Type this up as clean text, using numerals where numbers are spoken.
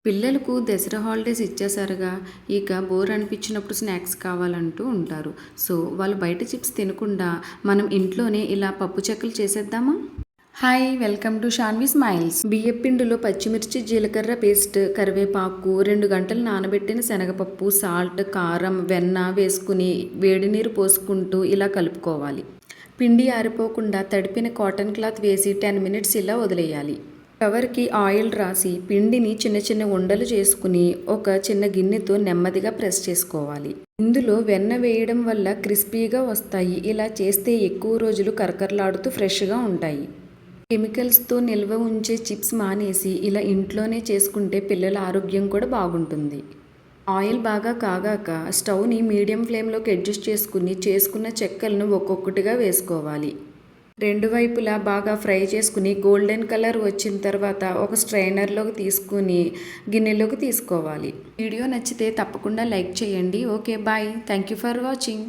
పిల్లలకు దసరా హాలిడేస్ ఇచ్చేసారుగా, ఇక బోర్ అనిపించినప్పుడు స్నాక్స్ కావాలంటూ ఉంటారు. సో, వాళ్ళు బయట చిప్స్ తినకుండా మనం ఇంట్లోనే ఇలా పప్పు చెక్కలు చేసేద్దామా? Hi! Welcome to Shanvi smiles. బియ్యపిండిలో పచ్చిమిర్చి, జీలకర్ర పేస్ట్, కరివేపాకు, 2 గంటలు నానబెట్టిన శనగపప్పు, సాల్ట్, కారం, వెన్న వేసుకుని వేడి నీరు పోసుకుంటూ ఇలా కలుపుకోవాలి. పిండి ఆరిపోకుండా తడిపిన కాటన్ క్లాత్ వేసి 10 మినిట్స్ ఇలా వదిలేయాలి. కవర్కి ఆయిల్ రాసి పిండిని చిన్న చిన్న ఉండలు చేసుకుని ఒక చిన్న గిన్నెతో నెమ్మదిగా ప్రెస్ చేసుకోవాలి. ఇందులో వెన్న వేయడం వల్ల క్రిస్పీగా వస్తాయి. ఇలా చేస్తే ఎక్కువ రోజులు కరకరలాడుతూ ఫ్రెష్గా ఉంటాయి. కెమికల్స్తో నిల్వ ఉంచే చిప్స్ మానేసి ఇలా ఇంట్లోనే చేసుకుంటే పిల్లల ఆరోగ్యం కూడా బాగుంటుంది. ఆయిల్ బాగా కాగాక స్టవ్ని మీడియం ఫ్లేమ్లోకి అడ్జస్ట్ చేసుకున్న చెక్కలను ఒక్కొక్కటిగా వేసుకోవాలి. 2 వైపులా బాగా ఫ్రై చేసుకుని గోల్డెన్ కలర్ వచ్చిన తర్వాత ఒక స్ట్రైనర్లోకి తీసుకుని గిన్నెలోకి తీసుకోవాలి. వీడియో నచ్చితే తప్పకుండా లైక్ చేయండి. Okay bye. Thank you for watching.